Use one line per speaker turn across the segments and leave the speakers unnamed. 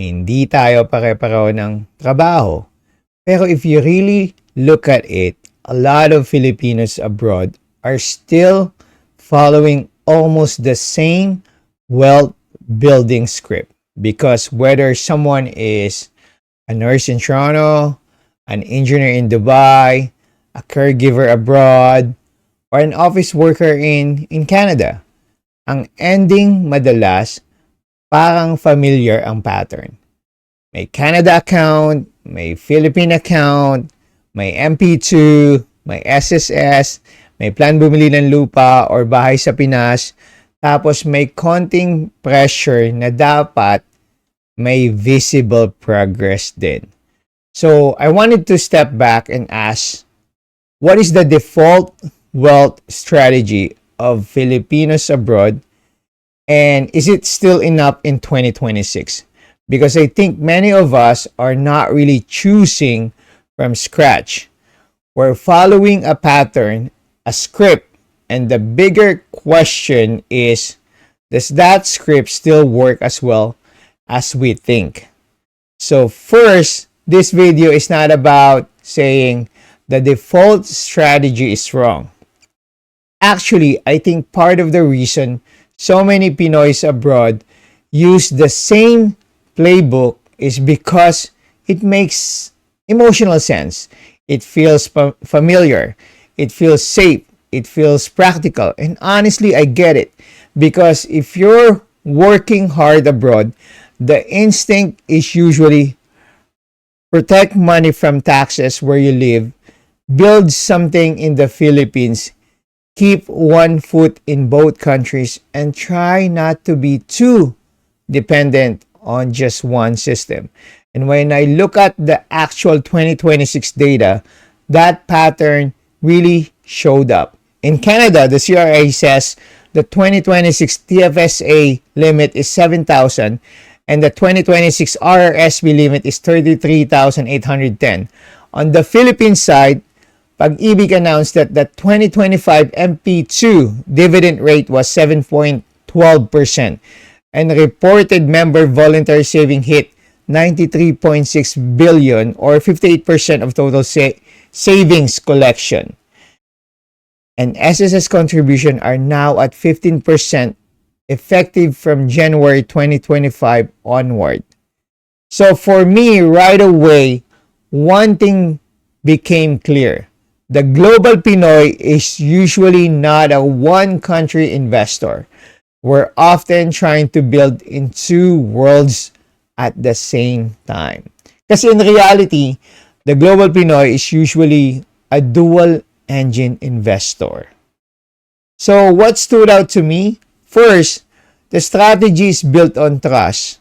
Hindi tayo pare-pareho ng trabaho. Pero if you really look at it, a lot of Filipinos abroad are still following almost the same wealth building script. Because whether someone is a nurse in Toronto, an engineer in Dubai, a caregiver abroad, or an office worker in Canada, ang ending madalas parang familiar ang pattern. May Canada account, may Philippine account, may MP2, may SSS, may plan bumili ng lupa or bahay sa Pinas, tapos may konting pressure na dapat may visible progress din. So, I wanted to step back and ask, what is the default wealth strategy of Filipinos abroad, and is it still enough in 2026? Because I think many of us are not really choosing from scratch. We're following a pattern, a script, and the bigger question is, does that script still work as well as we think? So first, this video is not about saying the default strategy is wrong. Actually, I think part of the reason so many Pinoys abroad use the same playbook is because it makes emotional sense. It feels familiar. It feels safe. It feels practical. And honestly, I get it. Because if you're working hard abroad, the instinct is usually protect money from taxes where you live, build something in the Philippines, keep one foot in both countries, and try not to be too dependent on just one system. And when I look at the actual 2026 data, that pattern really showed up. In Canada, the CRA says the 2026 TFSA limit is 7,000 and the 2026 RRSP limit is 33,810. On the Philippine side, Pag-ibig announced that the 2025 MP2 dividend rate was 7.12% and reported member voluntary saving hit 93.6 billion or 58% of total savings collection. And SSS contribution are now at 15% effective from January 2025 onward. So for me, right away, one thing became clear. The global Pinoy is usually not a one-country investor. We're often trying to build in two worlds at the same time. Kasi in reality, the global Pinoy is usually a dual-engine investor. So what stood out to me? First, the strategy is built on trust.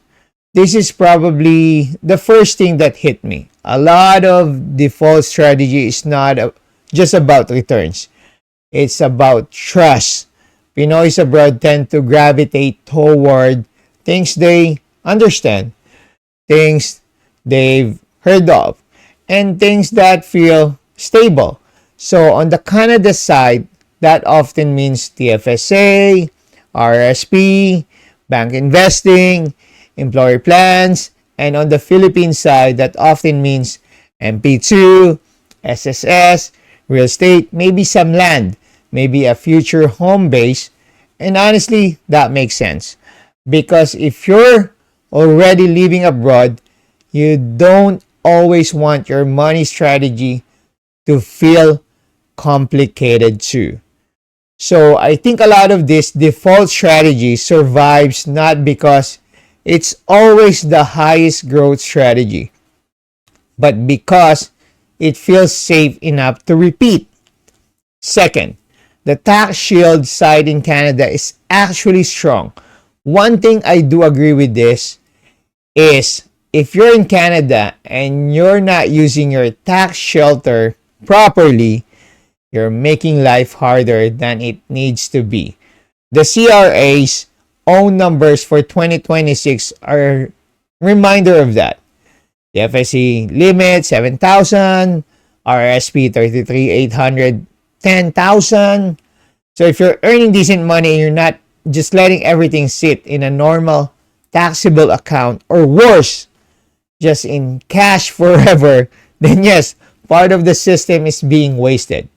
This is probably the first thing that hit me. A lot of default strategy is not just about returns. It's about trust. Pinoys abroad tend to gravitate toward things they understand, things they've heard of, and things that feel stable. So on the Canada side, that often means TFSA, RSP, bank investing, employer plans, and on the Philippine side, that often means MP2, SSS, real estate, maybe some land, maybe a future home base. And honestly, that makes sense. Because if you're already living abroad, you don't always want your money strategy to feel complicated too. So I think a lot of this default strategy survives not because it's always the highest growth strategy, but because it feels safe enough to repeat. Second, the tax shield side in Canada is actually strong. One thing I do agree with this is if you're in Canada and you're not using your tax shelter properly, you're making life harder than it needs to be. The CRA's own numbers for 2026 are a reminder of that. The FSC limit, 7,000. RSP, 33,800, 10,000. So if you're earning decent money and you're not just letting everything sit in a normal taxable account, or worse, just in cash forever, then yes, part of the system is being wasted.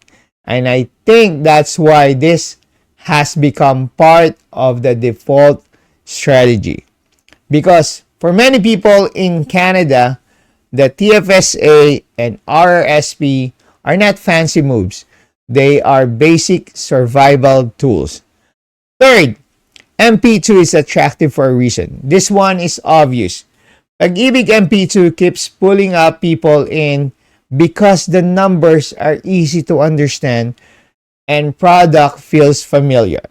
And I think that's why this has become part of the default strategy. Because for many people in Canada, the TFSA and RRSP are not fancy moves. They are basic survival tools. Third, MP2 is attractive for a reason. This one is obvious. Pag-ibig MP2 keeps pulling up people in because the numbers are easy to understand and product feels familiar.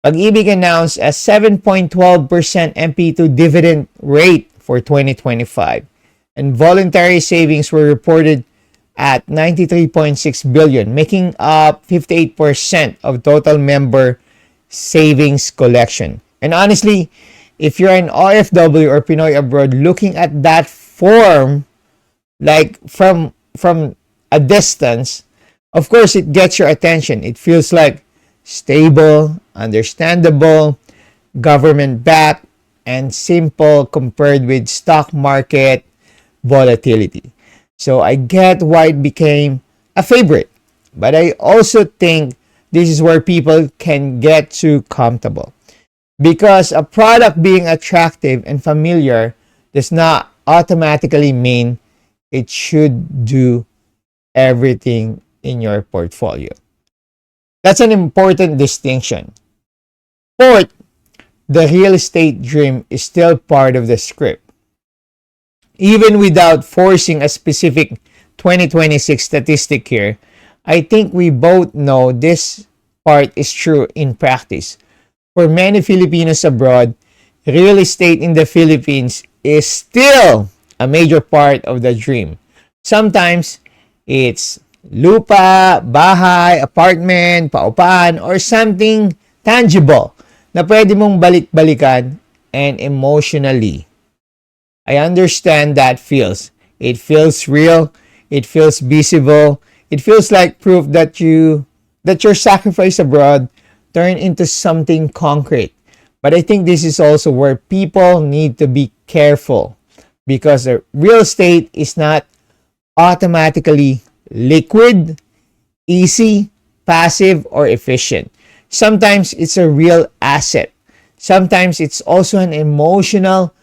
Pag-ibig announced a 7.12% MP2 dividend rate for 2025, and voluntary savings were reported at 93.6 billion, making up 58% of total member savings collection. And honestly, if you're an OFW or Pinoy abroad looking at that form, like from a distance, of course it gets your attention. It feels like stable, understandable, government-backed, and simple compared with stock market volatility. So I get why it became a favorite, but I also think this is where people can get too comfortable. Because a product being attractive and familiar does not automatically mean it should do everything in your portfolio. That's an important distinction. Fourth, the real estate dream is still part of the script. Even without forcing a specific 2026 statistic here, I think we both know this part is true in practice. For many Filipinos abroad, real estate in the Philippines is still a major part of the dream. Sometimes it's lupa, bahay, apartment, paupahan, or something tangible na pwede mong balik-balikan and emotionally. I understand that feels. It feels real. It feels visible. It feels like proof that your sacrifice abroad turned into something concrete. But I think this is also where people need to be careful because the real estate is not automatically liquid, easy, passive, or efficient. Sometimes it's a real asset. Sometimes it's also an emotional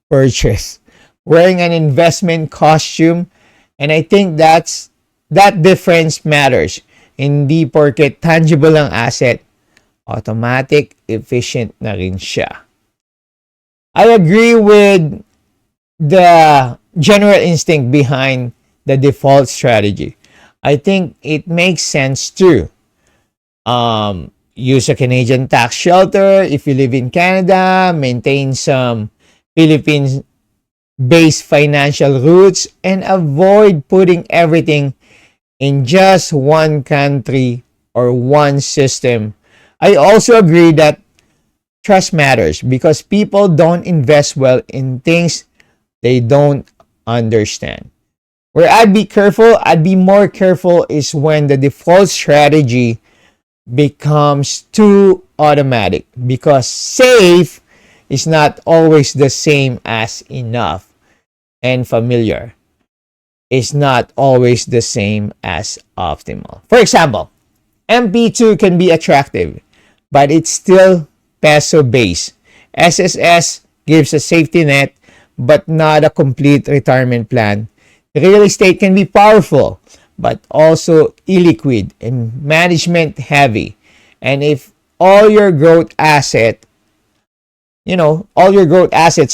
purchase, wearing an investment costume, and I think that difference matters. Hindi porket tangible ang asset, automatic, efficient na rin siya. I agree with the general instinct behind the default strategy. I think it makes sense too. Use a Canadian tax shelter if you live in Canada, maintain some Philippines-based financial roots, and avoid putting everything in just one country or one system. I also agree that trust matters because people don't invest well in things they don't understand. Where I'd be more careful is when the default strategy becomes too automatic because safe is not always the same as enough, and familiar is not always the same as optimal. For example, MP2 can be attractive, but it's still peso based. SSS gives a safety net, but not a complete retirement plan. Real estate can be powerful, but also illiquid and management heavy. And if all your growth assets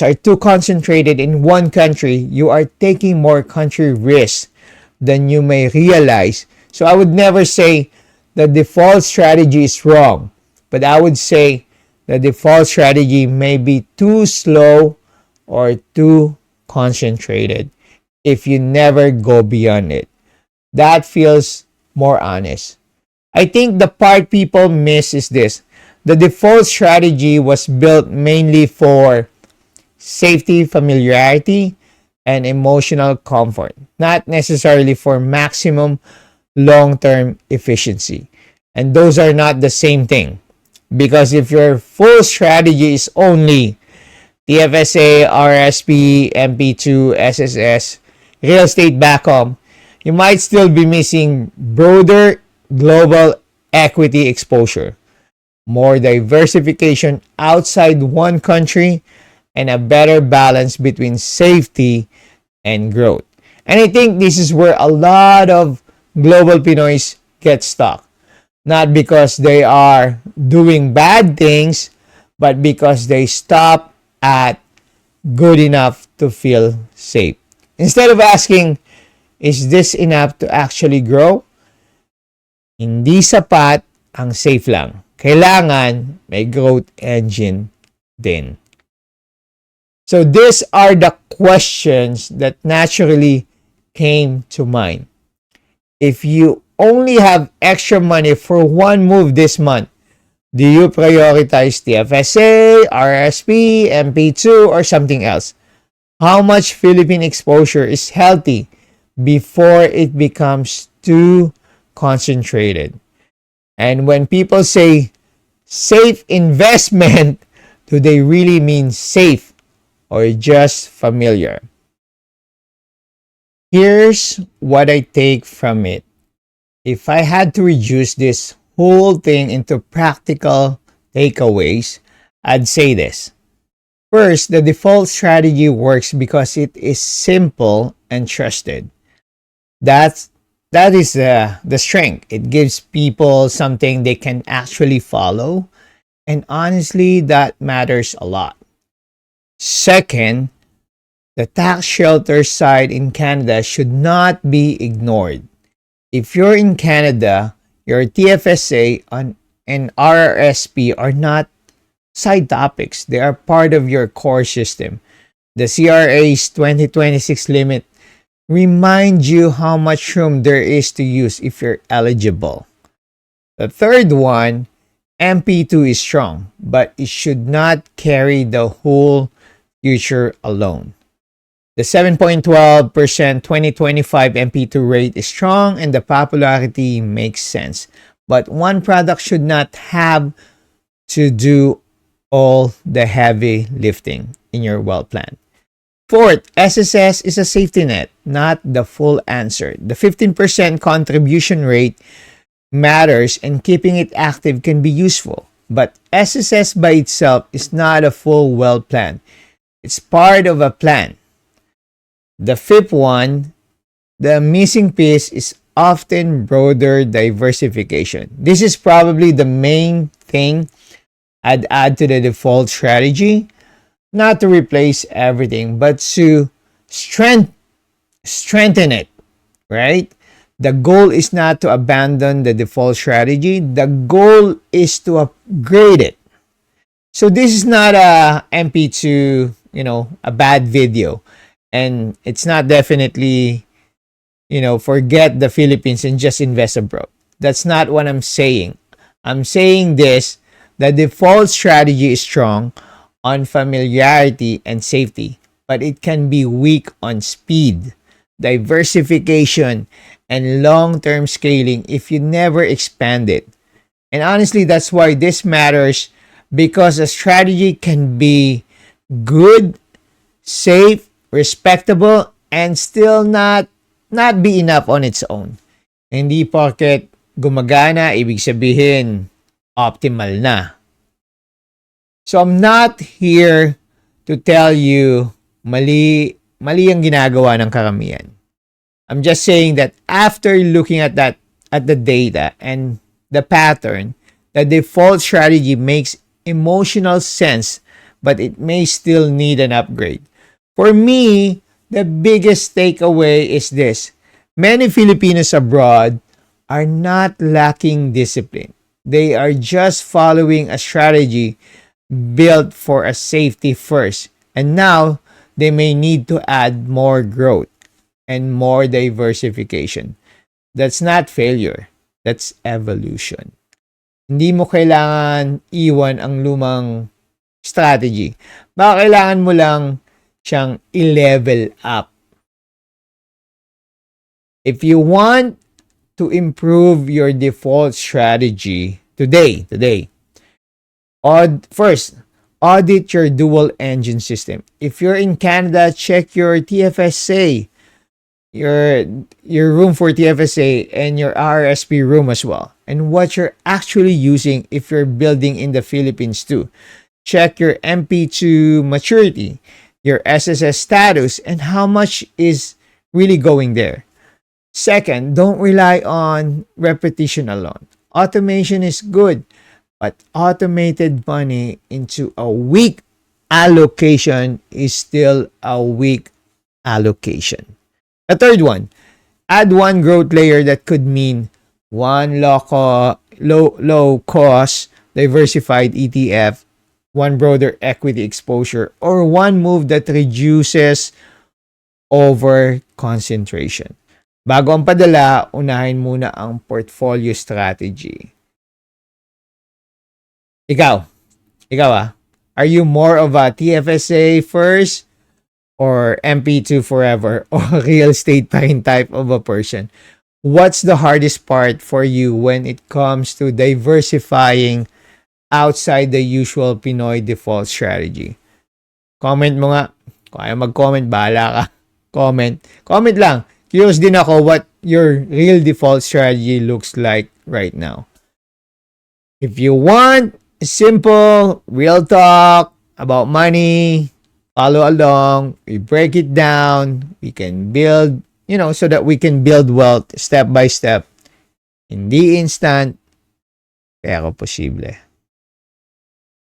are too concentrated in one country, you are taking more country risks than you may realize. So I would never say the default strategy is wrong, but I would say the default strategy may be too slow or too concentrated if you never go beyond it. That feels more honest. I think the part people miss is this. The default strategy was built mainly for safety, familiarity, and emotional comfort, not necessarily for maximum long-term efficiency. And those are not the same thing. Because if your full strategy is only TFSA, RSP, MP2, SSS, real estate back home, you might still be missing broader global equity exposure, more diversification outside one country, and a better balance between safety and growth. And I think this is where a lot of global Pinoys get stuck. Not because they are doing bad things, but because they stop at good enough to feel safe. Instead of asking, is this enough to actually grow? Hindi sapat ang safe lang. Kailangan may growth engine din. So these are the questions that naturally came to mind. If you only have extra money for one move this month, do you prioritize TFSA, RSP, MP2, or something else? How much Philippine exposure is healthy before it becomes too concentrated? And when people say safe investment, do they really mean safe or just familiar? Here's what I take from it. If I had to reduce this whole thing into practical takeaways, I'd say this. First, the default strategy works because it is simple and trusted. That is the strength. It gives people something they can actually follow, and honestly, that matters a lot. Second, the tax shelter side in Canada should not be ignored. If you're in Canada, your TFSA and RRSP are not side topics. They are part of your core system. The CRA's 2026 limit reminds you how much room there is to use if you're eligible. The third one, MP2 is strong, but it should not carry the whole future alone. The 7.12% 2025 MP2 rate is strong and the popularity makes sense. But one product should not have to do all the heavy lifting in your wealth plan. Fourth, SSS is a safety net, not the full answer. The 15% contribution rate matters and keeping it active can be useful. But SSS by itself is not a full wealth plan. It's part of a plan. The fifth one, the missing piece is often broader diversification. This is probably the main thing I'd add to the default strategy, not to replace everything, but to strengthen it, right? The goal is not to abandon the default strategy. The goal is to upgrade it. So this is not a MP2, a bad video. And it's not definitely, forget the Philippines and just invest abroad. That's not what I'm saying. I'm saying this, the default strategy is strong on familiarity and safety, but it can be weak on speed, diversification, and long-term scaling if you never expand it. And honestly, that's why this matters, because a strategy can be good, safe, respectable, and still not be enough on its own. Hindi porket gumagana, ibig sabihin optimal na. So I'm not here to tell you mali ang ginagawa ng karamihan. I'm just saying that after looking at the data and the pattern, the default strategy makes emotional sense, but it may still need an upgrade. For me, the biggest takeaway is this. Many Filipinos abroad are not lacking discipline. They are just following a strategy built for a safety first. And now, they may need to add more growth and more diversification. That's not failure. That's evolution. Hindi mo kailangan iwan ang lumang strategy. Baka kailangan mo lang siyang i-level up. If you want to improve your default strategy today, or first, audit your dual engine system. If you're in Canada, check your TFSA, your room for TFSA, and your RSP room as well, and what you're actually using if you're building in the Philippines too. Check your MP2 maturity, your SSS status, and how much is really going there. Second, don't rely on repetition alone. Automation is good, but automated money into a weak allocation is still a weak allocation. The third one, add one growth layer that could mean one low cost diversified ETF, one broader equity exposure, or one move that reduces over concentration. Bago ang padala, unahin muna ang portfolio strategy. Ikaw are you more of a TFSA first or MP2 forever or real estate pa rin type of a person? What's the hardest part for you when it comes to diversifying outside the usual Pinoy default strategy? Comment mo nga. Kung ayaw mag-comment, bahala ka. Comment lang. Curious din ako what your real default strategy looks like right now. If you want simple, real talk about money, follow along, we break it down, we can build, so that we can build wealth step by step. Hindi instant, pero posible.